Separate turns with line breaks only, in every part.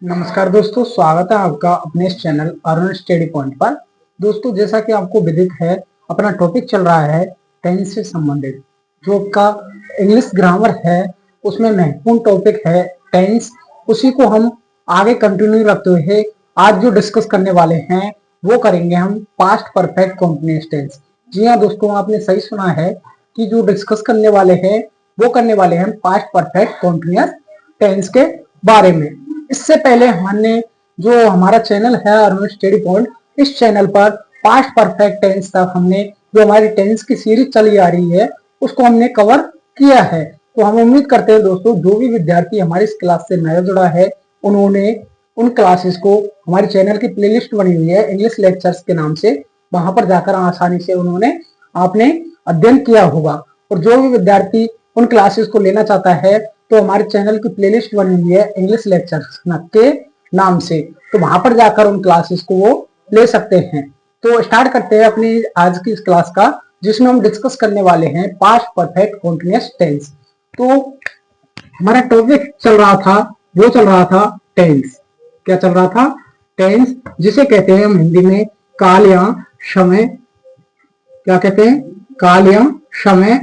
नमस्कार दोस्तों, स्वागत है आपका अपने इस चैनल अरुण स्टडी पॉइंट पर। दोस्तों, जैसा कि आपको विदित है, अपना टॉपिक चल रहा है टेंस से संबंधित। जो आपका इंग्लिश ग्रामर है उसमें महत्वपूर्ण टॉपिक है टेंस। उसी को हम आगे कंटिन्यू रखते हुए आज जो डिस्कस करने वाले हैं वो करेंगे हम पास्ट परफेक्ट कंटिन्यूअस टेंस। जी हाँ दोस्तों, आपने सही सुना है कि जो डिस्कस करने वाले हैं वो करने वाले हैं पास्ट परफेक्ट कंटिन्यूअस टेंस के बारे में। इससे पहले हमने जो हमारा चैनल है अरुण स्टडी पॉइंट, इस चैनल पर पास्ट परफेक्ट टेंस तक हमने जो हमारी टेंस की सीरीज चली आ रही है उसको हमने कवर किया है। तो हम उम्मीद करते हैं दोस्तों, जो भी विद्यार्थी हमारी इस क्लास से नया जुड़ा है उन्होंने उन क्लासेस को, हमारे चैनल की प्लेलिस्ट बनी हुई है इंग्लिश लेक्चर्स के नाम से, वहां पर जाकर आसानी से उन्होंने आपने अध्ययन किया होगा। और जो भी विद्यार्थी उन क्लासेस को लेना चाहता है तो हमारे चैनल की प्लेलिस्ट बनी हुई है इंग्लिश लेक्चर्स के नाम से, तो वहां पर जाकर उन क्लासेस को वो ले सकते हैं। तो स्टार्ट करते हैं अपनी आज की इस क्लास का, जिसमें हम डिस्कस करने वाले हैं पास्ट परफेक्ट कंटीन्यूअस टेंस। तो हमारा टॉपिक चल रहा था टेंस। क्या चल रहा था? टेंस, जिसे कहते हैं हम हिंदी में काल या समय। क्या कहते हैं? काल या समय।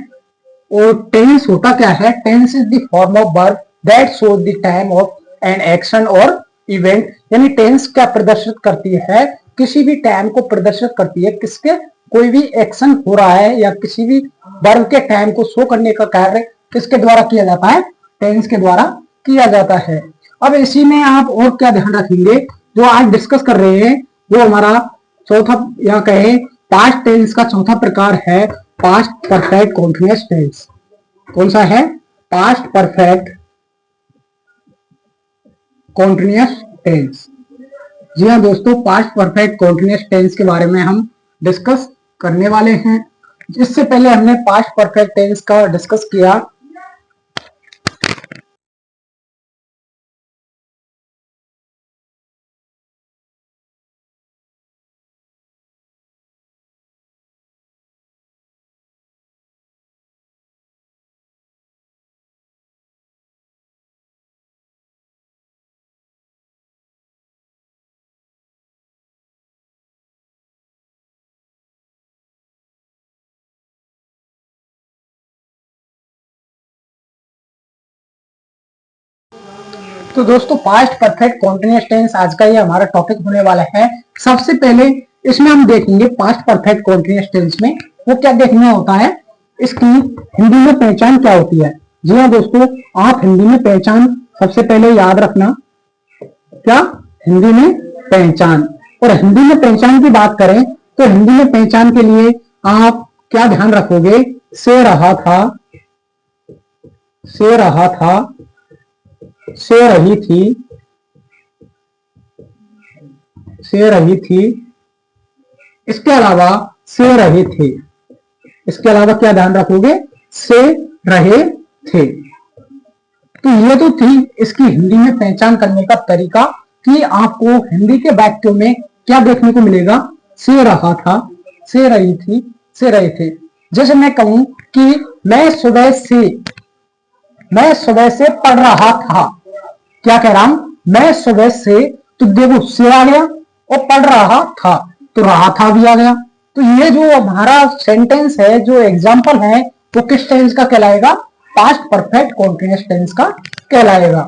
और टेंस होता क्या है? Tense is the form of verb that shows the time of an action और इवेंट। यानी टेंस क्या प्रदर्शित करती है? किसी भी टाइम को प्रदर्शित करती है। किसके? कोई भी एक्शन हो रहा है या किसी भी वर्ब के टाइम को शो करने का कार्य किसके द्वारा किया जाता है? टेंस के द्वारा किया जाता है। अब इसी में आप और क्या ध्यान रखेंगे, जो आज डिस्कस कर रहे हैं, जो हमारा चौथा या कहे पास्ट टेंस का चौथा प्रकार है पास्ट परफेक्ट कंटीन्यूअस टेंस। कौन सा है? Past perfect continuous tense. जी हाँ दोस्तों, पास्ट परफेक्ट कंटीन्यूअस टेंस के बारे में हम डिस्कस करने वाले हैं। इससे पहले हमने पास्ट परफेक्ट टेंस का डिस्कस किया। तो दोस्तों, पास्ट परफेक्ट कंटीन्यूअस टेंस आज का ये हमारा टॉपिक होने वाला है। सबसे पहले इसमें हम देखेंगे पास्ट परफेक्ट कंटीन्यूअस टेंस में वो क्या देखना होता है, इसकी हिंदी में पहचान क्या होती है। जी हाँ दोस्तों, आप हिंदी में पहचान सबसे पहले याद रखना। क्या? हिंदी में पहचान। और हिंदी में पहचान की बात करें तो हिंदी में पहचान के लिए आप क्या ध्यान रखोगे? से रहा था, से रहा था, से रही थी, से रही थी। इसके अलावा से रहे थे। इसके अलावा क्या ध्यान रखोगे? से रहे थे। तो ये तो थी इसकी हिंदी में पहचान करने का तरीका कि आपको हिंदी के वाक्यों में क्या देखने को मिलेगा? से रहा था, से रही थी, से रहे थे। जैसे मैं कहूं कि मैं सुबह से पढ़ रहा था। क्या कह रहा हूं? मैं सुबह से, तो देखो से आ गया और पढ़ रहा था तो रहा था भी आ गया। तो ये जो हमारा सेंटेंस है, जो एग्जाम्पल है, वो किस टेंस का कहलाएगा? पास्ट परफेक्ट कंटीन्यूअस टेंस का कहलाएगा।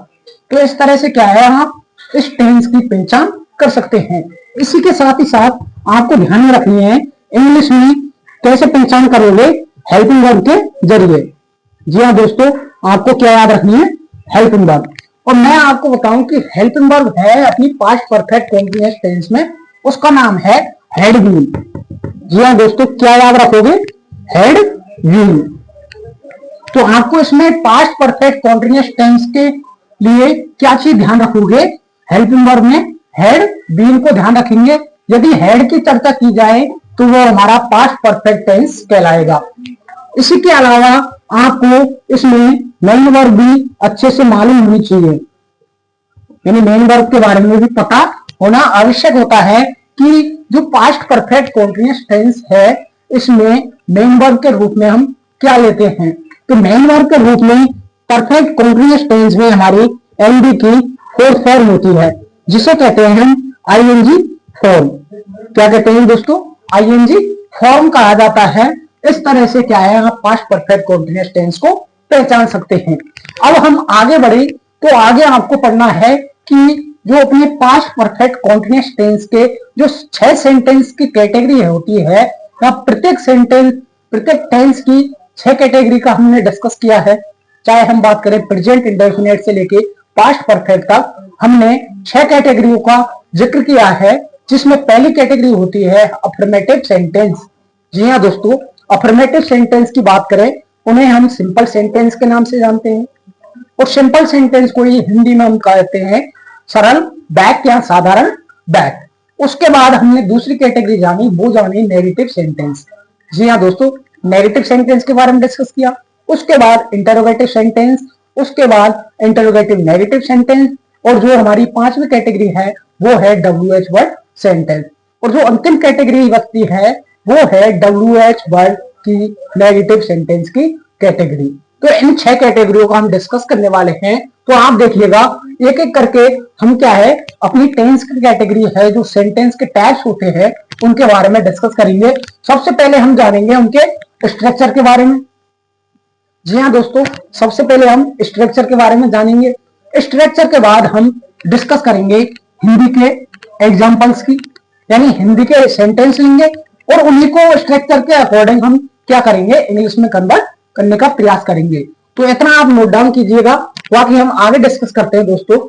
तो इस तरह से क्या है, आप इस टेंस की पहचान कर सकते हैं। इसी के साथ ही साथ आपको ध्यान में रखनी है इंग्लिश में कैसे पहचान करोगे? हेल्पिंग वर्ब के जरिए। जी हाँ दोस्तों, आपको क्या याद रखनी है? Helping verb. और मैं आपको बताऊं कि हेल्पिंग वर्ब है अपनी पास्ट परफेक्ट कंटीन्यूअस टेंस में, उसका नाम है हेड बीन। जी हाँ दोस्तों, क्या याद रखोगे? Had been. तो आपको इसमें पास्ट परफेक्ट कंटीन्यूअस टेंस के लिए क्या चीज ध्यान रखोगे? हेल्पिंग वर्ब में हेड बीन को ध्यान रखेंगे। यदि हेड की चर्चा की जाए तो वो हमारा पास्ट परफेक्ट टेंस कहलाएगा। इसी के अलावा आपको इसमें मेन वर्ब भी अच्छे से मालूम होनी चाहिए, यानी मेन वर्ब के बारे में भी पता होना आवश्यक होता है कि जो पास्ट परफेक्ट कंटीन्यूअस टेंस है इसमें मेन वर्ब के रूप में हम क्या लेते हैं। तो मेन वर्ब के रूप में परफेक्ट कंटीन्यूअस टेंस में हमारी एलडी की फोर्थ फॉर्म होती है, जिसे कहते हैं हम आईएनजी फॉर्म। क्या कहते हैं दोस्तों? आईएनजी फॉर्म कहा जाता है। इस तरह से क्या है, आप पास्ट परफेक्ट कॉन्टिन्यूअस टेंस को पहचान सकते हैं। अब हम आगे बढ़े तो आगे आपको पढ़ना है कि जो अपने पास्ट परफेक्ट कॉन्टिन्यूअस टेंस के जो 6 सेंटेंस की कैटेगरी होती है, प्रत्येक सेंटेंस प्रत्येक टेंस की 6 कैटेगरी का हमने डिस्कस किया है। चाहे हम बात करें प्रेजेंट इंडेफिनिट से लेके पास्ट परफेक्ट तक, हमने 6 कैटेगरियों का जिक्र किया है, जिसमें पहली कैटेगरी होती है अफर्मेटिव सेंटेंस। जी हाँ दोस्तों, अफर्मेटिव सेंटेंस की बात करें, उन्हें हम सिंपल सेंटेंस के नाम से जानते हैं, और सिंपल सेंटेंस को ही हिंदी में हम कहते हैं सरल वाक्य या साधारण वाक्य। उसके बाद हमने दूसरी कैटेगरी जानी, वो जानी नेगेटिव सेंटेंस। जी हाँ दोस्तों, नेगेटिव सेंटेंस के बारे में डिस्कस किया। उसके बाद इंटरोगेटिव सेंटेंस, उसके बाद इंटरोगेटिव नेगेटिव सेंटेंस, और जो हमारी 5वीं कैटेगरी है वो है WH वर्ड सेंटेंस। और जो अंतिम कैटेगरी बचती है वो है WH वर्ड की नेगेटिव सेंटेंस की कैटेगरी। तो इन 6 कैटेगरियों का हम डिस्कस करने वाले हैं। तो आप देखिएगा एक एक करके हम क्या है अपनी टेंस की कैटेगरी है, जो सेंटेंस के टाइप्स होते हैं उनके बारे में डिस्कस करेंगे। सबसे पहले हम जानेंगे उनके स्ट्रक्चर के बारे में। जी हाँ दोस्तों, सबसे पहले हम स्ट्रक्चर के बारे में जानेंगे। स्ट्रक्चर के बाद हम डिस्कस करेंगे हिंदी के एग्जाम्पल्स की, यानी हिंदी के सेंटेंस लेंगे और उन्हीं को स्ट्रक्चर के अकॉर्डिंग हम क्या करेंगे, इंग्लिश में कन्वर्ट करने का प्रयास करेंगे। तो इतना आप नोट डाउन कीजिएगा, बाकी हम आगे डिस्कस करते हैं दोस्तों।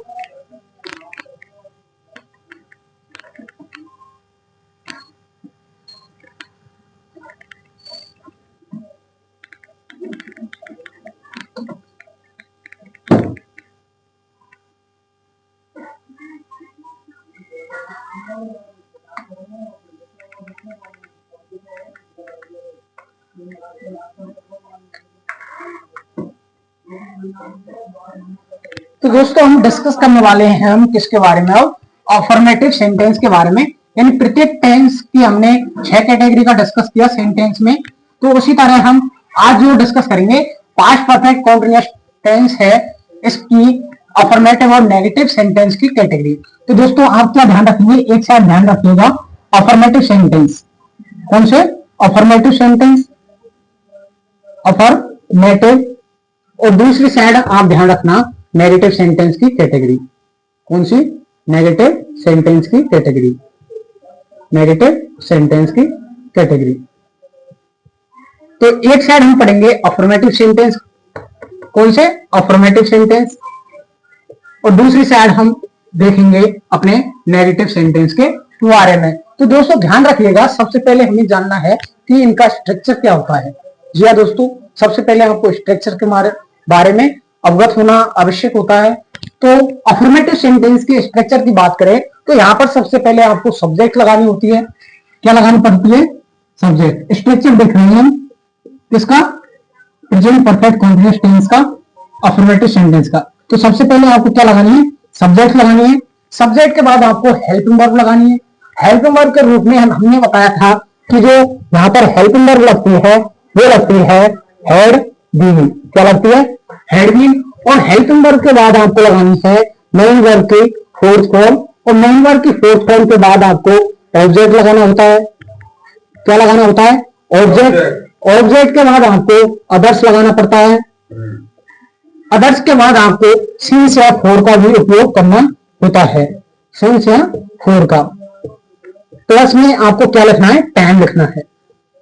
तो दोस्तों हम डिस्कस करने वाले हैं हम किसके बारे में, अब अफर्मेटिव सेंटेंस के बारे में। यानी प्रत्येक टेंस की हमने 6 कैटेगरी का डिस्कस किया सेंटेंस में, तो उसी तरह हम आज जो डिस्कस करेंगे पास्ट परफेक्ट कॉन्टिन्यूअस टेंस है, इसकी अफर्मेटिव और नेगेटिव सेंटेंस की कैटेगरी। तो दोस्तों आप क्या ध्यान रखेंगे, एक साथ ध्यान रखिएगा, अफर्मेटिव सेंटेंस कौन से, अफर्मेटिव सेंटेंस, अफर्मेटिव, और दूसरी साइड आप ध्यान रखना नेगेटिव सेंटेंस की कैटेगरी। कौन सी, नेगेटिव सेंटेंस की कैटेगरी, नेगेटिव सेंटेंस की कैटेगरी। तो एक साइड हम पढ़ेंगे अफर्मेटिव सेंटेंस, कौन से, अफर्मेटिव सेंटेंस, और दूसरी साइड हम देखेंगे अपने नेगेटिव सेंटेंस के बारे में। तो दोस्तों ध्यान रखिएगा, सबसे पहले हमें जानना है कि इनका स्ट्रक्चर क्या होता है। जी हाँ दोस्तों, सबसे पहले आपको स्ट्रक्चर के बारे में अवगत होना आवश्यक होता है। तो अफर्मेटिव सेंटेंस के स्ट्रक्चर की बात करें तो यहाँ पर सबसे पहले आपको सब्जेक्ट लगानी होती है। क्या लगानी पड़ती है, सब्जेक्ट। स्ट्रक्चर देख रहे हैं हम किसका, प्रेजेंट परफेक्ट कॉन्टिन्यूअस टेंस का, अफर्मेटिव सेंटेंस का। तो सबसे पहले आपको क्या लगानी है, सब्जेक्ट लगानी है। सब्जेक्ट के बाद आपको हेल्पिंग वर्ब लगानी है। हेल्पिंग वर्ब के रूप में हमने बताया था कि जो यहाँ पर हेल्पिंग वर्ब लगती है वो लगती है हेड बीइंग। क्या लगती है, हेड बीइंग। और हेल्पिंग वर्ब के बाद आपको लगानी है मेन वर्ब की फोर्थ फॉर्म, और मेन वर्ब की फोर्थ फॉर्म के बाद आपको ऑब्जेक्ट लगाना होता है। क्या लगाना होता है, ऑब्जेक्ट। ऑब्जेक्ट के बाद आपको अदर्स लगाना पड़ता है। अदर्स के बाद आपको सिंस या फॉर का भी उपयोग करना होता है, सिंस या फॉर का। प्लस में आपको क्या लिखना है, टाइम लिखना है।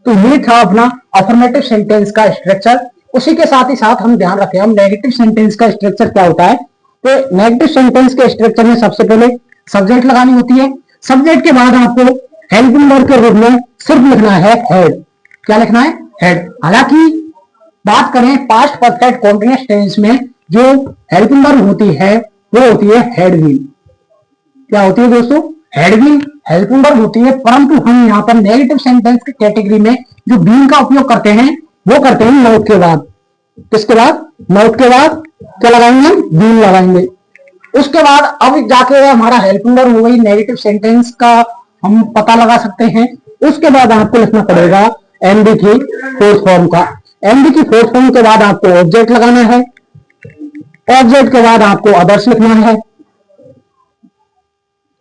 तो ये था अपना अफर्मेटिव सेंटेंस का स्ट्रक्चर। उसी के साथ ही साथ हम ध्यान रखें हम नेगेटिव सेंटेंस का स्ट्रक्चर क्या होता है। तो नेगेटिव सेंटेंस के स्ट्रक्चर में सबसे पहले सब्जेक्ट लगानी होती है। सब्जेक्ट के बाद आपको हेल्पिंग वर्ब के रूप में सिर्फ लिखना है हेड। क्या लिखना है, हेड। हालांकि बात करें पास्ट परफेक्ट कॉन्टिन्यूअस टेंस में जो हेल्पिंग वर्ब होती है वो होती है हेड बीइंग। क्या होती है दोस्तों, हेड बीइंग हेल्पिंग वर्ब होती है। परंतु हम यहाँ पर नेगेटिव सेंटेंस की कैटेगरी में जो बीइंग का उपयोग करते हैं वो करते हैं नोट के बाद। किसके बाद, नोट के बाद क्या लगाएंगे हम, बीइंग लगाएंगे। उसके बाद अब जाके हमारा हेल्पिंग वर्ब हो गई, नेगेटिव सेंटेंस का हम पता लगा सकते हैं। उसके बाद आपको लिखना पड़ेगा एमडी की फोर्थ फॉर्म का। एमडी की फोर्थ फॉर्म के बाद आपको ऑब्जेक्ट लगाना है। ऑब्जेक्ट के बाद आपको अदर्स लिखना है।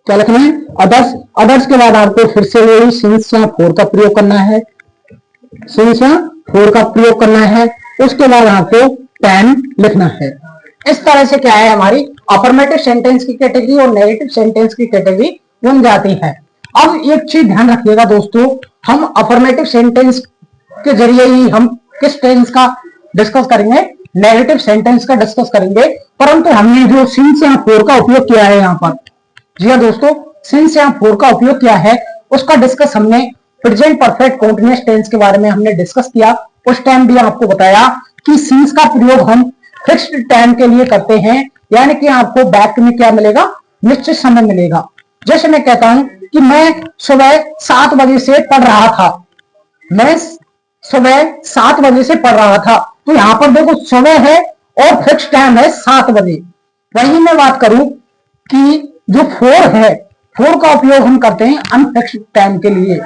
क्या लिखना है, अदर्स। अदर्स के बाद आपको फिर से वही सिंस या फोर का प्रयोग करना है, सिंस या फोर का प्रयोग करना है। उसके बाद आपको टेन लिखना है। इस तरह से क्या है, हमारी अफर्मेटिव सेंटेंस की कैटेगरी और नेगेटिव सेंटेंस की कैटेगरी बन जाती है। अब एक चीज ध्यान रखिएगा दोस्तों, हम अफर्मेटिव सेंटेंस के जरिए ही हम किस टेंस का डिस्कस करेंगे, नेगेटिव सेंटेंस का डिस्कस करेंगे। परंतु हमने जो सिंस या फोर का उपयोग किया है यहाँ पर, जी हाँ दोस्तों, सिंस या फोर का उपयोग किया है, उसका डिस्कस हमने प्रेजेंट परफेक्ट कंटीन्यूअस टेंस के बारे में हमने डिस्कस किया। उस टाइम भी आपको बताया कि सिंस का प्रयोग हम फिक्स्ड टाइम के लिए करते हैं, यानी कि आपको बैक में क्या मिलेगा, निश्चित समय मिलेगा। जैसे मैं कहता हूं कि मैं सुबह 7 बजे से पढ़ रहा था, मैं सुबह 7 बजे से पढ़ रहा था, तो यहां पर देखो सुबह है और फिक्स टाइम है 7 बजे। वही मैं बात करूं कि जो फोर है, फोर का उपयोग हम करते हैं अनफिक्स्ड टाइम के लिए।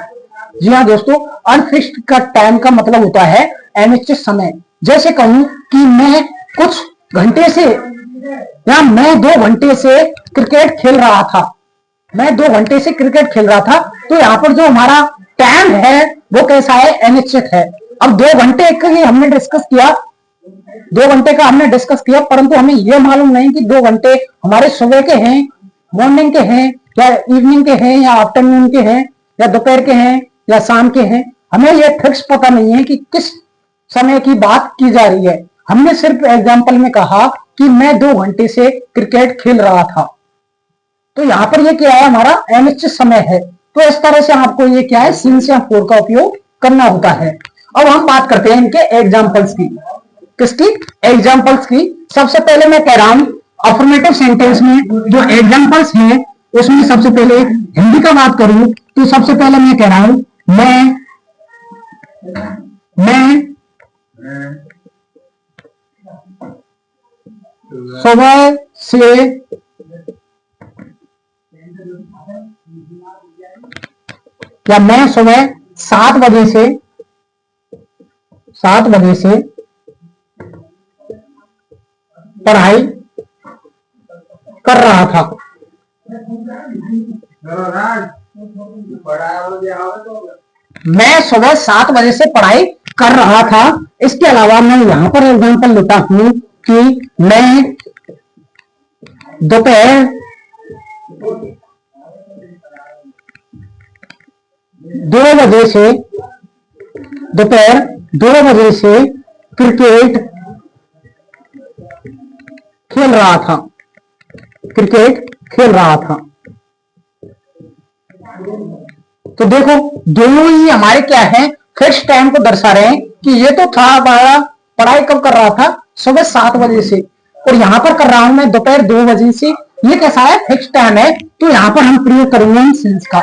जी हाँ दोस्तों, अनफिक्स्ड का टाइम का मतलब होता है अनिश्चित समय। जैसे कहूं कि मैं कुछ घंटे से या मैं 2 घंटे से क्रिकेट खेल रहा था, मैं 2 घंटे से क्रिकेट खेल रहा था, तो यहाँ पर जो हमारा टाइम है वो कैसा है, अनिश्चित है। अब 2 घंटे का ही हमने डिस्कस किया, 2 घंटे का हमने डिस्कस किया, परंतु हमें यह मालूम नहीं कि 2 घंटे हमारे सुबह के हैं, मॉर्निंग के हैं, या इवनिंग के हैं, या आफ्टरनून के हैं, या दोपहर के हैं, या शाम के हैं। हमें यह फिक्स पता नहीं है कि किस समय की बात की जा रही है। हमने सिर्फ एग्जाम्पल में कहा कि मैं 2 घंटे से क्रिकेट खेल रहा था, तो यहां पर ये क्या है, हमारा अनिश्चित समय है। तो इस तरह से आपको ये क्या है, सिंस या फोर का उपयोग करना होता है। अब हम बात करते हैं इनके एग्जाम्पल्स की। किसकी, एग्जाम्पल्स की। सबसे पहले मैं कह रहा हूं अफर्मेटिव सेंटेंस में जो एग्जाम्पल्स हैं, उसमें सबसे पहले हिंदी का बात करूं तो सबसे पहले मैं कह रहा हूं मैं सुबह से या मैं सुबह 7 बजे से पढ़ाई कर रहा था। मैं सुबह 7 बजे से पढ़ाई कर रहा था। इसके अलावा मैं यहां पर एग्जांपल लेता हूं कि मैं दोपहर 2 बजे से क्रिकेट खेल रहा था। तो देखो दोनों ही हमारे क्या है, फिक्स टाइम को दर्शा रहे हैं कि ये तो था हमारा पढ़ाई कब कर रहा था, सुबह 7 बजे से, और यहां पर कर रहा हूं मैं दोपहर 2 बजे से। ये कैसा है, फिक्स टाइम है। तो यहां पर हम प्रयोग करेंगे सिंस का।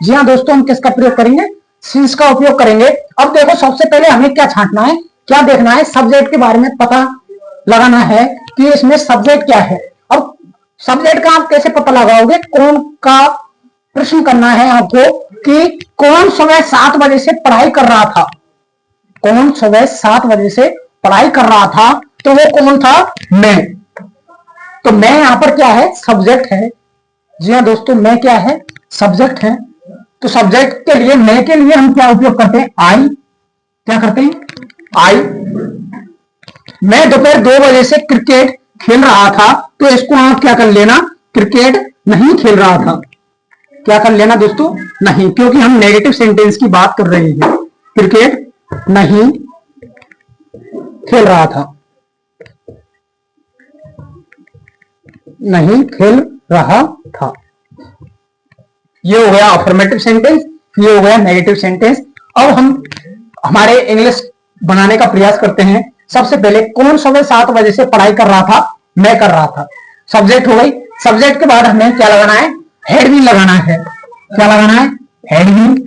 जी हाँ दोस्तों, हम किसका प्रयोग करेंगे, सिंस का उपयोग करेंगे। अब देखो सबसे पहले हमें क्या छांटना है, क्या देखना है, सब्जेक्ट के बारे में पता लगाना है कि इसमें सब्जेक्ट क्या है। अब सब्जेक्ट का आप कैसे पता लगाओगे, कौन का प्रश्न करना है आपको कि कौन सुबह 7 बजे से पढ़ाई कर रहा था, कौन सुबह 7 बजे से पढ़ाई कर रहा था, तो वो कौन था, मैं। तो मैं यहां पर क्या है, सब्जेक्ट है। जी हाँ दोस्तों, मैं क्या है, सब्जेक्ट है। तो सब्जेक्ट के लिए, मैं के लिए हम क्या उपयोग करते हैं, आई। क्या करते हैं, आई। मैं दोपहर 2 बजे से क्रिकेट खेल रहा था, तो इसको आप क्या कर लेना, क्रिकेट नहीं खेल रहा था। क्या कर लेना दोस्तों, नहीं, क्योंकि हम नेगेटिव सेंटेंस की बात कर रहे हैं। क्रिकेट नहीं खेल रहा था, नहीं खेल रहा था। ये हो गया अफर्मेटिव सेंटेंस, ये हो गया नेगेटिव सेंटेंस। अब हम हमारे इंग्लिश बनाने का प्रयास करते हैं। सबसे पहले कौन सुबह 7 बजे से पढ़ाई कर रहा था, मैं कर रहा था। सब्जेक्ट हो गई। सब्जेक्ट के बाद हमें क्या लगाना है, हेड लगाना है। क्या लगाना है, हेड।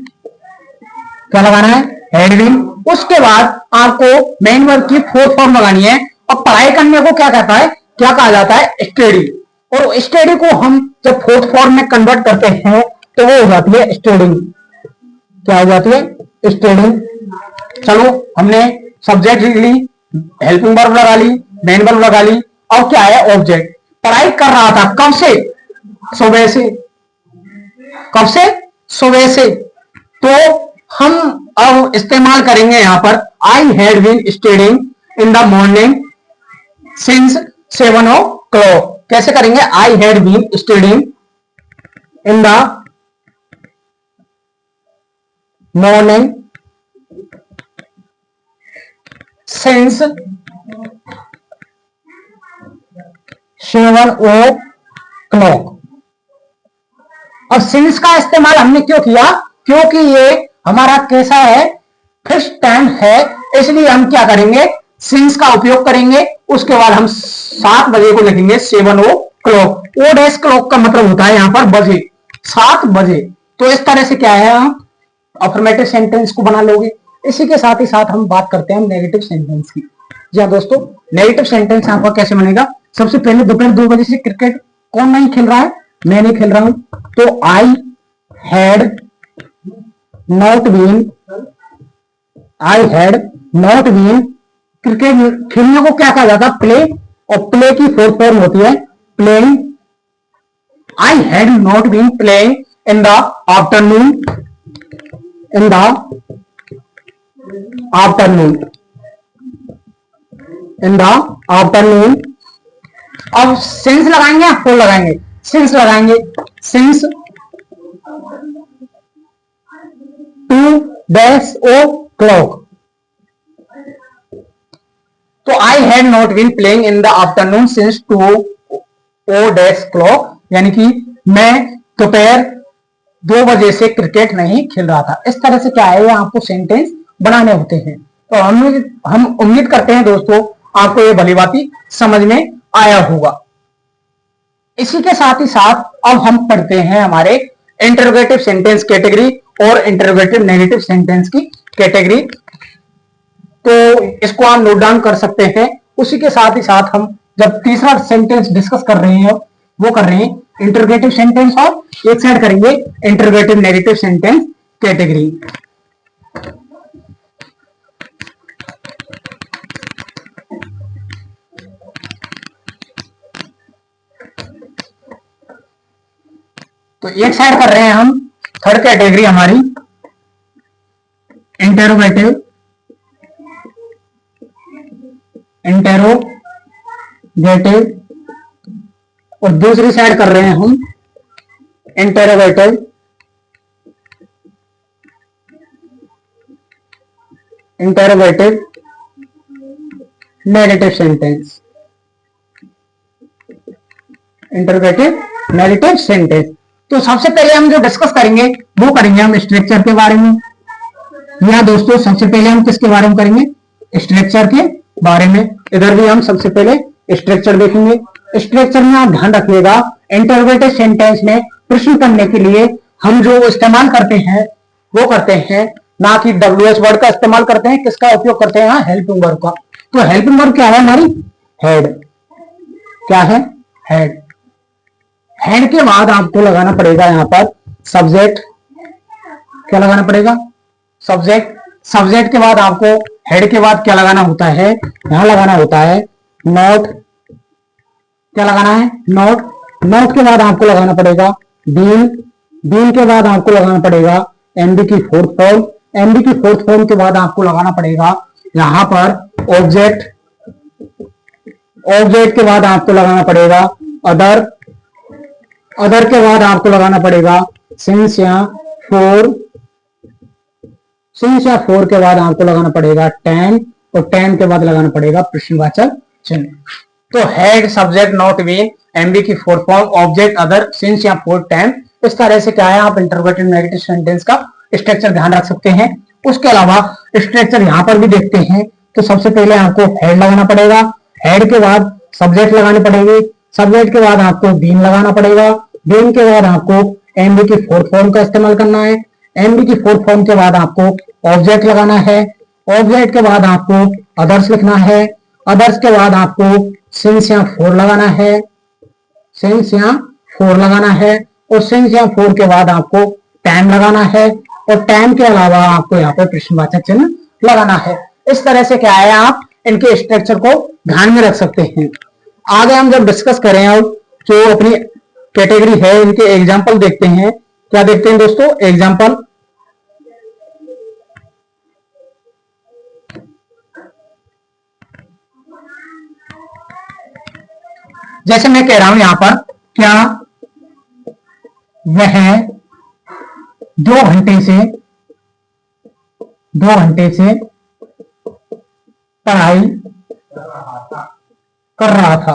क्या लगाना है, हेड। उसके बाद आपको मेन वर्ब की फोर्थ फॉर्म लगानी है। और पढ़ाई करने को क्या कहता है, क्या कहा जाता है, स्टडी। और स्टडी को हम जब फोर्थ फॉर्म में कन्वर्ट करते हैं तो वो हो जाती है स्टडिंग। क्या हो जाती है, स्टडिंग। चलो हमने सब्जेक्ट लिख ली, हेल्पिंग वर्ब लगा ली, मेन वर्ब लगा ली, और क्या है, ऑब्जेक्ट। पढ़ाई कर रहा था कब से, सुबह से। कब से? सुबह से। तो हम अब इस्तेमाल करेंगे यहां पर I had been studying in the morning since 7 o'clock। कैसे करेंगे? I had been studying in the morning since 7 o'clock। अब सिंस का इस्तेमाल हमने क्यों किया? क्योंकि ये हमारा कैसा है? फिक्स टाइम है, इसलिए हम क्या करेंगे? सिंस का उपयोग करेंगे। उसके बाद हम 7 बजे को लिखेंगे 7 o'clock। ओ डैश क्लॉक का मतलब होता है यहां पर बजे, 7 बजे। तो इस तरह से क्या है, हम अफर्मेटिव सेंटेंस को बना लोगे। इसी के साथ ही साथ हम बात करते हैं नेगेटिव सेंटेंस की। जी हाँ दोस्तों, नेगेटिव सेंटेंस आपका कैसे बनेगा? सबसे पहले दोपहर 2 बजे से क्रिकेट कौन नहीं खेल रहा है? मैं नहीं खेल रहा हूं। तो I had not been cricket खेलने को क्या कहा जाता है? प्ले। और प्ले की फोर्थ फॉर्म होती है playing. I had not been playing in the afternoon. अब सिंस लगाएंगे या फॉर लगाएंगे? सिंस लगाएंगे। Since 2 o'clock। तो I had not been playing in the afternoon since 2 o'clock, यानी कि मैं दोपहर 2 बजे से क्रिकेट नहीं खेल रहा था। इस तरह से क्या है, आपको सेंटेंस बनाने होते हैं। तो हम उम्मीद करते हैं दोस्तों आपको ये भली बाती समझ में आया होगा। इसी के साथ ही साथ अब हम पढ़ते हैं हमारे इंटरोगेटिव सेंटेंस कैटेगरी और इंटरोगेटिव नेगेटिव सेंटेंस की कैटेगरी। तो इसको आप नोट डाउन कर सकते हैं। उसी के साथ ही साथ हम जब तीसरा सेंटेंस डिस्कस कर रहे हैं, वो कर रहे हैं इंटरोगेटिव सेंटेंस और एक साइड करेंगे इंटरोगेटिव नेगेटिव सेंटेंस कैटेगरी। तो एक साइड कर रहे हैं हम थर्ड कैटेगरी हमारी इंटरोगेटिव और दूसरी साइड कर रहे हैं हम interrogative negative sentence. Interrogative negative sentence. तो सबसे पहले हम जो डिस्कस करेंगे वो करेंगे हम स्ट्रक्चर के बारे में। या दोस्तों सबसे पहले हम किसके बारे में करेंगे? स्ट्रक्चर के बारे में। इधर भी हम सबसे पहले स्ट्रक्चर देखेंगे। स्ट्रक्चर में आप ध्यान रखिएगा, इंटरोगेटिव सेंटेंस में प्रश्न करने के लिए हम जो इस्तेमाल करते हैं वो करते हैं ना कि WH वर्ड का इस्तेमाल करते हैं। किसका उपयोग करते हैं? हेल्पिंग वर्ब का। तो हेल्पिंग वर्ब क्या है हमारी? हेड। क्या है? हेड। हेड के बाद आपको लगाना पड़ेगा यहां पर सब्जेक्ट। क्या लगाना पड़ेगा? सब्जेक्ट। सब्जेक्ट के बाद आपको हेड के बाद क्या लगाना होता है? यहां लगाना होता है नोट। क्या लगाना है? नोट। नोट के बाद आपको लगाना पड़ेगा बीन। बीन के बाद आपको लगाना पड़ेगा एमबी की फोर्थ फॉर्म। एमबी की फोर्थ फॉर्म के बाद आपको लगाना पड़ेगा यहां पर ऑब्जेक्ट। ऑब्जेक्ट के बाद आपको लगाना पड़ेगा अदर। अदर के बाद आपको लगाना पड़ेगा सिंस या फोर। सिंस या फोर के बाद आपको लगाना पड़ेगा टेन। और टेन के बाद लगाना पड़ेगा प्रश्नवाचक चिन्ह। तो हेड, सब्जेक्ट, नोट, बीन, एमबी की fourth form, object, other, since या फोर, टेन। इस तरह से क्या है, आप इंटरोगेटिव नेगेटिव सेंटेंस का स्ट्रक्चर ध्यान रख सकते हैं। उसके अलावा स्ट्रक्चर यहां पर भी देखते हैं। तो सबसे पहले आपको हेड लगाना पड़ेगा। हेड के बाद सब्जेक्ट लगानी पड़ेगी। सब्जेक्ट के बाद आपको बीन लगाना पड़ेगा। बीन के बाद आपको एमबी की फोर्थ फॉर्म का इस्तेमाल करना है। एमबी की फोर्थ फॉर्म के बाद आपको ऑब्जेक्ट लगाना है। ऑब्जेक्ट के बाद आपको अदर्स लिखना है। अदर्स के बाद आपको सिंस या फोर लगाना है। सिंस या फोर लगाना है। और सिंस या फोर के बाद आपको टाइम लगाना है। और टाइम के अलावा आपको यहाँ पर प्रश्नवाचक चिन्ह लगाना है। इस तरह से क्या है, आप इनके स्ट्रक्चर को ध्यान में रख सकते हैं। आगे हम जब डिस्कस करें अब जो अपनी कैटेगरी है, इनके एग्जाम्पल देखते हैं क्या देखते हैं दोस्तों, एग्जाम्पल। जैसे मैं कह रहा हूं यहां पर, क्या वह 2 घंटे से पढ़ाई कर रहा था,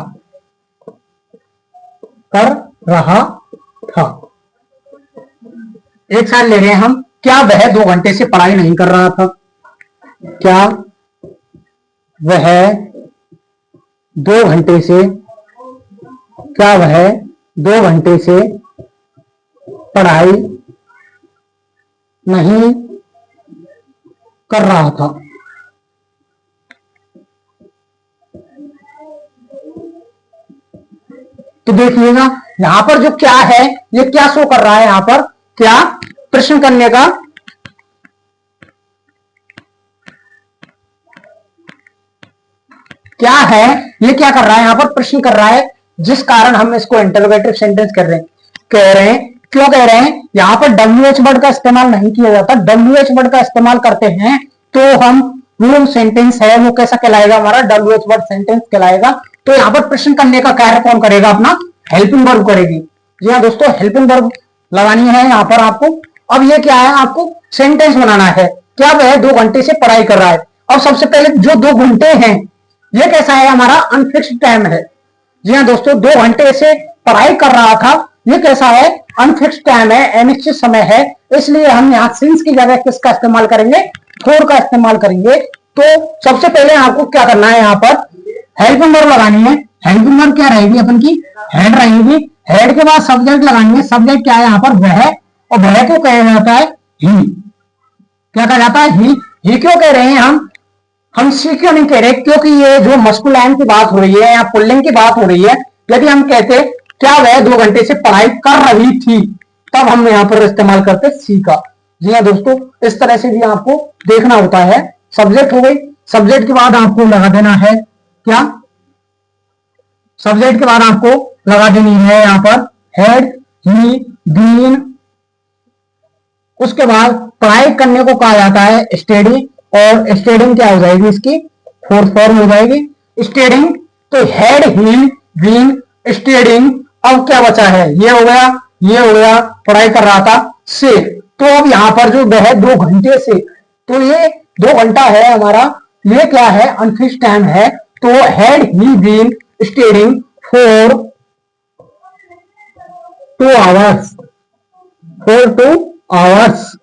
एक साथ ले रहे हैं हम, क्या वह 2 घंटे से पढ़ाई नहीं कर रहा था, क्या वह 2 घंटे से पढ़ाई नहीं कर रहा था। तो देखिएगा यहां पर जो क्या है, ये क्या शो कर रहा है, यहां पर क्या प्रश्न करने का क्या है, ये क्या कर रहा है, यहां पर प्रश्न कर रहा है, जिस कारण हम इसको इंटरोगेटिव सेंटेंस कह रहे हैं। क्यों कह रहे हैं, यहां पर WH वर्ड का इस्तेमाल नहीं किया जाता। WH वर्ड का इस्तेमाल करते हैं तो हम वो सेंटेंस है वो कैसा कहलाएगा, हमारा WH वर्ड सेंटेंस कहलाएगा। तो यहां पर प्रश्न करने का कार्य कौन करेगा, अपना हेल्पिंग वर्ब करेगी। जी हाँ दोस्तों, हेल्पिंग वर्ब लगानी है यहां पर आपको। अब ये क्या है, आपको सेंटेंस बनाना है, क्या वह 2 घंटे से पढ़ाई कर रहा है। और सबसे पहले जो 2 घंटे हैं, ये कैसा है, हमारा अनफिक्स्ड टाइम है। जी हाँ दोस्तों, 2 घंटे से पढ़ाई कर रहा था, ये कैसा है, अनफिक्स्ड टाइम है, अनिश्चित समय है। इसलिए हम यहाँ सिंस की जगह किसका इस्तेमाल करेंगे, फोर का इस्तेमाल करेंगे। तो सबसे पहले आपको क्या करना है, यहाँ पर हेल्पिंग वर्ब लगानी है। हेल्पिंग वर्ब क्या रहेगी, अपन की हेड रहेगी। हेड के बाद सब्जेक्ट लगाएंगे। सब्जेक्ट क्या है यहाँ पर, वह, और वह को कहा जाता है ही। क्या कहा जाता है, ही क्यों कह रहे हैं हम सी क्यों नहीं कह रहे, क्योंकि ये जो मस्कुलाइन की बात हो रही है या पुल्लिंग की बात हो रही है। यदि हम कहते क्या वह 2 घंटे से पढ़ाई कर रही थी, तब हम यहां पर इस्तेमाल करते सी का। जी हाँ दोस्तों, इस तरह से भी आपको देखना होता है। सब्जेक्ट हो गई, सब्जेक्ट के बाद आपको लगा देना है क्या, सब्जेक्ट के बाद आपको लगा देनी है यहां पर हेड, ही, बीन। उसके बाद पढ़ाई करने को कहा जाता है स्टडी, और स्टडिंग क्या हो जाएगी, इसकी फोर्थ फॉर्म हो जाएगी स्टडिंग। तो हेड, हील, बीन, स्टडिंग। अब क्या बचा है, ये हो गया पढ़ाई कर रहा था से। तो अब यहां पर जो है 2 घंटे से, तो ये 2 घंटा है हमारा, ये क्या है, अनफिक्स्ड टाइम है। तो had, he, been, studying for 2 hours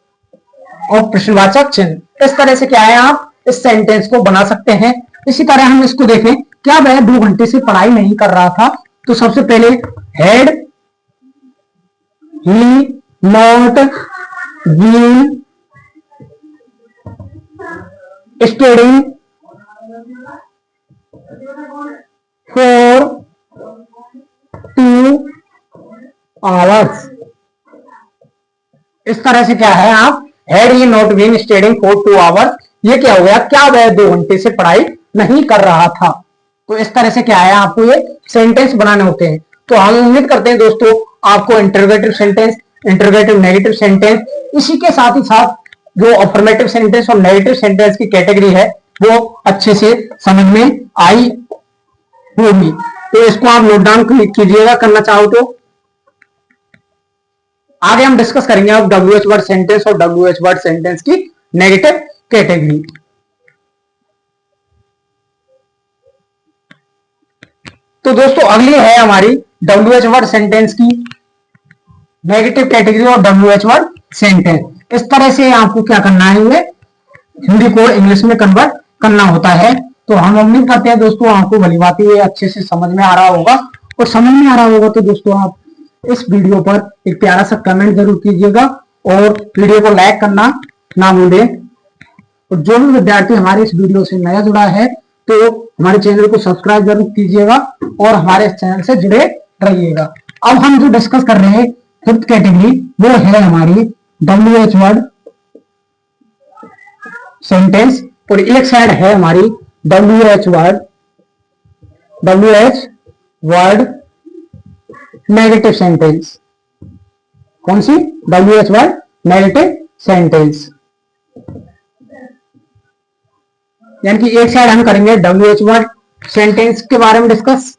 और प्रश्नवाचक चिन्ह। इस तरह से क्या है, आप इस सेंटेंस को बना सकते हैं। इसी तरह हम इसको देखें, क्या वह 2 घंटे से पढ़ाई नहीं कर रहा था। तो सबसे पहले had, he not been studying for 2 hours. इस तरह से क्या है, आप had he not been studying for 2 hours, ये क्या हो गया, क्या वह 2 घंटे से पढ़ाई नहीं कर रहा था। तो इस तरह से क्या है, आपको ये सेंटेंस बनाने होते हैं। तो हम उम्मीद करते हैं दोस्तों, आपको interrogative sentence, interrogative negative sentence, इसी के साथ ही साथ जो अफर्मेटिव सेंटेंस और नेगेटिव सेंटेंस की कैटेगरी है, वो अच्छे से समझ में आई होगी। तो इसको आप नोट डाउन कीजिएगा, करना चाहो तो। आगे हम डिस्कस करेंगे अब WH वर्ड सेंटेंस और WH वर्ड सेंटेंस की नेगेटिव कैटेगरी। तो दोस्तों अगली है हमारी WH वर्ड सेंटेंस की नेगेटिव कैटेगरी और WH वर्ड सेंटेंस। इस तरह से आपको क्या करना है, ये हिंदी को इंग्लिश में कन्वर्ट करना होता है। तो हम उम्मीद करते हैं दोस्तों, आपको भली बात ये अच्छे से समझ में आ रहा होगा। और समझ में आ रहा होगा तो दोस्तों आप इस वीडियो पर एक प्यारा सा कमेंट जरूर कीजिएगा और वीडियो को लाइक करना ना भूलें। और जो भी विद्यार्थी हमारे इस वीडियो से नया जुड़ा है, तो हमारे चैनल को सब्सक्राइब जरूर कीजिएगा और हमारे चैनल से जुड़े रहिएगा। अब हम जो डिस्कस कर रहे हैं 5th कैटेगरी, वो है हमारी WH वर्ड सेंटेंस, और एक साइड है हमारी WH वर्ड नेगेटिव सेंटेंस। कौन सी, WH वर्ड नेगेटिव सेंटेंस, यानी कि एक साइड हम करेंगे WH वर्ड सेंटेंस के बारे में डिस्कस,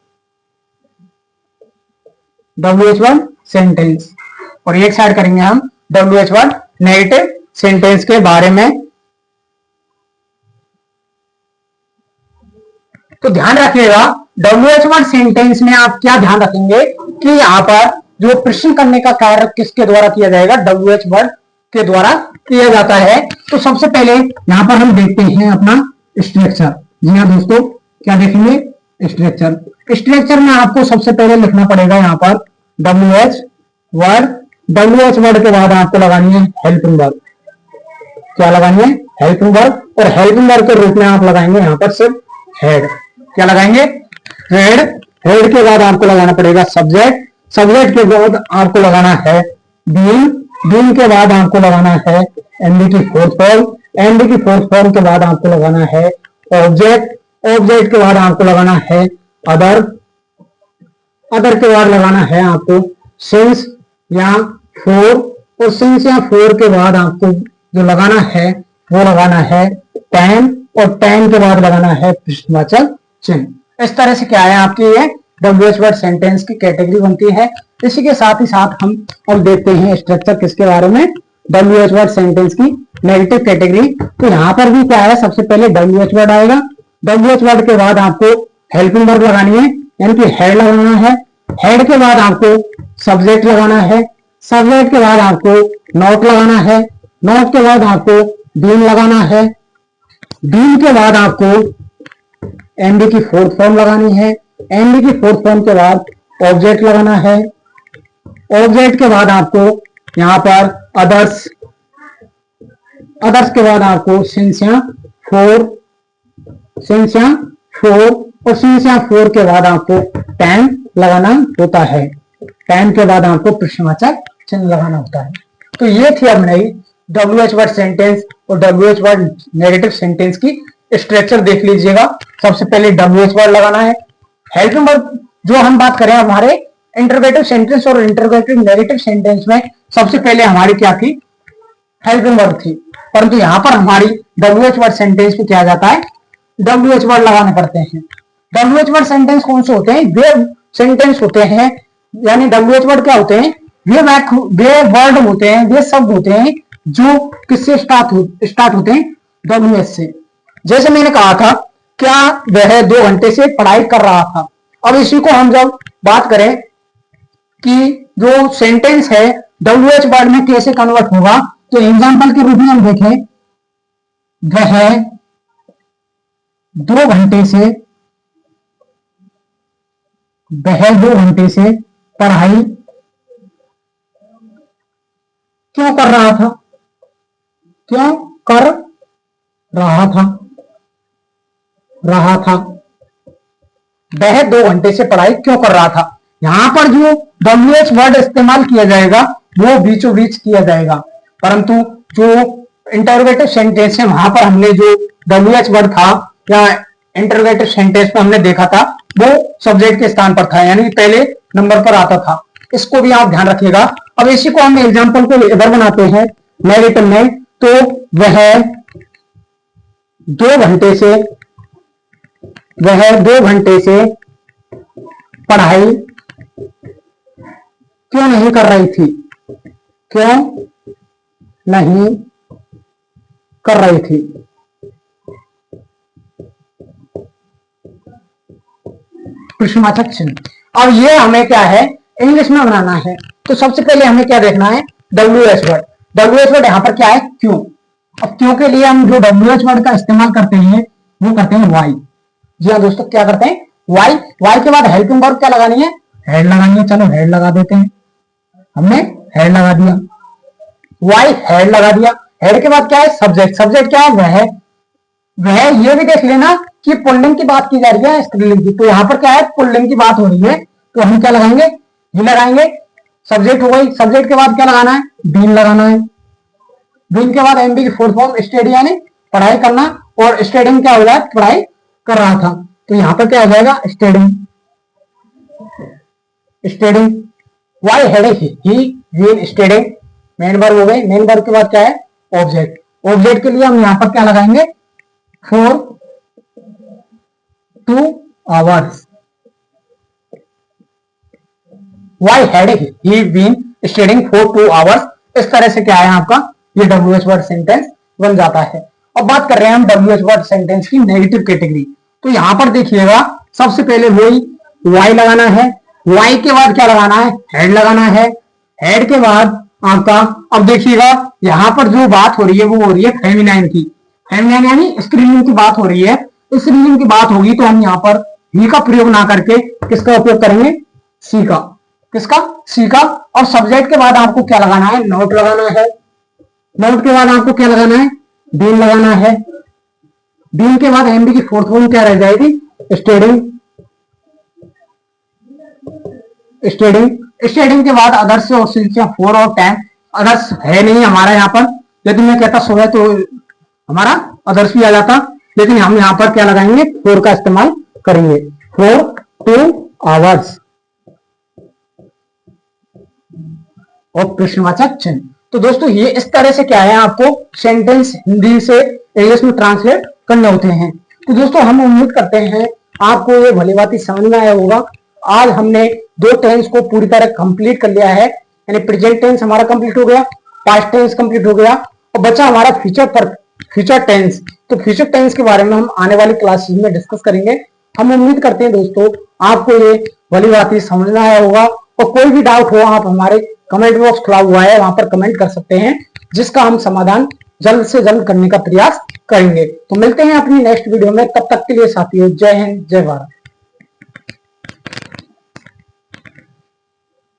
WH वर्ड सेंटेंस, और एक साइड करेंगे हम WH वर्ड नेगेटिव सेंटेंस के बारे में। तो ध्यान रखिएगा WH वर्ड सेंटेंस में आप क्या ध्यान रखेंगे कि यहाँ पर जो प्रश्न करने का कार्य किसके द्वारा किया जाएगा, WH वर्ड के द्वारा किया जाता है। तो सबसे पहले यहाँ पर हम देखते हैं अपना स्ट्रक्चर। जी हाँ दोस्तों, क्या देखेंगे, स्ट्रक्चर। स्ट्रक्चर में आपको सबसे पहले लिखना पड़ेगा यहाँ पर WH वर्ड, WH वर्ड के बाद आपको लगानी है हेल्पिंग वर्ब। क्या लगानी है, हेल्पिंग वर्ब, और हेल्पिंग वर्ब के रूप में आप लगाएंगे यहाँ पर सिर्फ हेड। क्या लगाएंगे, हेड। हेड के बाद आपको लगाना पड़ेगा सब्जेक्ट, सब्जेक्ट के बाद आपको लगाना है बीन, बीन के बाद आपको लगाना है एमडी की फोर्थ फॉर्म, एमडी की फोर्थ फॉर्म के बाद आपको लगाना है ऑब्जेक्ट, ऑब्जेक्ट के बाद आपको लगाना है अदर, अदर के बाद लगाना है आपको सिंस या फोर, और सिंस या फोर के बाद आपको जो लगाना है वो लगाना है टेन, और टेन के बाद लगाना है प्रश्नवाचक चिन्ह। इस तरह से क्या है आपकी ये WH वर्ड सेंटेंस की कैटेगरी बनती है। इसी के साथ ही साथ हम अब देखते हैं स्ट्रक्चर किसके बारे में, WH वर्ड सेंटेंस की नेगेटिव कैटेगरी। तो यहाँ पर भी क्या है, सबसे पहले WH वर्ड आएगा, WH वर्ड के बाद आपको हेल्पिंग वर्ब लगानी है, यानी कि हेड लगाना है, हेड के बाद आपको सब्जेक्ट लगाना है, सब्जेक्ट के बाद आपको नोट लगाना है, नोट के बाद आपको बीन लगाना है, बीन के बाद आपको एमडी की फोर्थ फॉर्म लगानी है, एमडी की फोर्थ फॉर्म के बाद ऑब्जेक्ट लगाना है, ऑब्जेक्ट के बाद आपको यहां पर अदर्स, अदर्स के बाद आपको सिंस या फोर, सिंस या फोर, और सिंस या फोर के बाद आपको टेन लगाना होता है, टेन के बाद आपको प्रश्नवाचक चिन्ह लगाना होता है। तो ये थी अब नई WH वर्ड सेंटेंस और WH वर्ड नेगेटिव सेंटेंस की स्ट्रक्चर देख लीजिएगा। सबसे पहले WH वर्ड लगाना है, हेल्पिंग वर्ब जो हम बात करें हमारे इंटरोगेटिव सेंटेंस और इंटरोगेटिव नेगेटिव सेंटेंस में, सबसे पहले हमारी क्या थी, हेल्पिंग वर्ब थी, परंतु यहाँ पर हमारी WH वर्ड सेंटेंस में क्या जाता है, WH वर्ड लगाने पड़ते हैं। WH वर्ड सेंटेंस कौन से होते हैं, वे सेंटेंस होते हैं, यानी WH वर्ड क्या होते हैं, वे वर्ड होते हैं, वे शब्द होते हैं जो किससे स्टार्ट होते हैं, WH से। जैसे मैंने कहा था, क्या वह 2 घंटे से पढ़ाई कर रहा था। अब इसी को हम जब बात करें कि जो सेंटेंस है WH वर्ड में कैसे कन्वर्ट होगा, तो एग्जांपल के रूप में हम देखें, वह 2 घंटे से, वह 2 घंटे से पढ़ाई क्यों कर रहा था, क्यों कर रहा था, रहा था, वह 2 घंटे से पढ़ाई क्यों कर रहा था। यहां पर जो WH वर्ड इस्तेमाल किया जाएगा वो बीचों बीच किया जाएगा, परंतु जो इंटरोगेटिव सेंटेंस है वहां पर हमने जो WH वर्ड था या इंटरोगेटिव सेंटेंस में हमने देखा था वो सब्जेक्ट के स्थान पर था, यानी पहले नंबर पर आता था। इसको भी आप ध्यान रखिएगा। अब इसी को हम एग्जाम्पल को इधर बनाते हैं नेगेटिव में, तो वह 2 घंटे से, वह 2 घंटे से पढ़ाई क्यों नहीं कर रही थी, क्यों नहीं कर रही थी। प्रश्नवाचक चिन्ह। अब ये हमें क्या है, इंग्लिश में बनाना है। तो सबसे पहले हमें क्या देखना है, WH वर्ड। WH वर्ड यहाँ पर क्या है, क्यों। अब क्यों के लिए हम जो WH वर्ड का इस्तेमाल करते हैं वो करते हैं वाई। जी हाँ दोस्तों, क्या करते हैं, वाई। वाई के बाद हेल्पिंग वर्ब क्या लगानी है, हेड लगानी है। चलो हेड लगा देते हैं, हमने हेड लगा दिया, वाई हेड लगा दिया। हेड के बाद क्या है, सब्जेक्ट। सब्जेक्ट क्या है, वह ये भी देख लेना कि पुल्लिंग की बात की जा रही है स्त्रीलिंग की। तो यहाँ पर क्या है, पुल्लिंग की बात हो रही है, तो हम क्या लगाएंगे, ही लगाएंगे। सब्जेक्ट हो गई, सब्जेक्ट के बाद क्या लगाना है, बीन लगाना है। बीन के बाद एमबी की फोर्थ फॉर्म स्टडी, यानी पढ़ाई करना, और स्टडिंग क्या हो जाए, पढ़ाई कर रहा था। तो यहाँ पर क्या हो जाएगा, studying, studying. Why had he been studying, main verb हो गए। मेन वर्ब के बाद क्या है? ऑब्जेक्ट। ऑब्जेक्ट के लिए हम यहां पर क्या लगाएंगे? For 2 hours. Why had he been studying for 2 hours. इस तरह से क्या है आपका ये WH वर्ड सेंटेंस बन जाता है। अब बात कर रहे हैं हम WH वर्ड सेंटेंस की नेगेटिव कैटेगरी। तो यहां पर देखिएगा सबसे पहले वही वाई लगाना है। वाई के बाद क्या लगाना है? हेड लगाना है। हेड के बाद आपका, अब देखिएगा यहां पर जो बात हो रही है वो हो रही है फेमिनाइन की। फेमिनाइन यानी स्त्रीलिंग की बात हो रही है। स्त्रीलिंग की बात होगी तो हम यहाँ पर ही का प्रयोग ना करके किसका उपयोग करेंगे? सी का। किसका? सी का। और सब्जेक्ट के बाद आपको क्या लगाना है? नोट लगाना है। नोट के बाद आपको क्या लगाना है? बीन लगाना है। बीन के बाद एमबी की फोर्थ फॉर्म क्या रह जाएगी? स्टेडिंग। स्टेडिंग। स्टेडिंग के बाद अदर्स और सिंसिया 4 और 10। अदर्स है नहीं हमारा यहाँ पर, यदि मैं कहता सुबह तो हमारा अदर्स भी आ जाता, लेकिन हम यहाँ पर क्या लगाएंगे? 4 का इस्तेमाल करेंगे। फॉर 2 आवर्स और प्रश्नवाचक चिन्ह। तो दोस्तों ये इस तरह से क्या है, आपको सेंटेंस हिंदी से इंग्लिश में ट्रांसलेट करने होते हैं। तो दोस्तों हम उम्मीद करते हैं आपको ये भली बात समझ में आया होगा। आज हमने 2 टेंस को पूरी तरह कंप्लीट कर लिया है, यानी प्रेजेंट टेंस हमारा कंप्लीट हो गया, पास्ट टेंस कंप्लीट हो गया, और बचा हमारा फ्यूचर टेंस। तो फ्यूचर टेंस के बारे में हम आने वाली क्लासेस में डिस्कस करेंगे। हम उम्मीद करते हैं दोस्तों आपको ये भली बात समझ में आया होगा, और कोई भी डाउट हो आप हमारे कमेंट बॉक्स खुला हुआ है, वहां पर कमेंट कर सकते हैं, जिसका हम समाधान जल्द से जल्द करने का प्रयास करेंगे। तो मिलते हैं अपनी नेक्स्ट वीडियो में, तब तक के लिए साथियों जय हिंद जय भारत।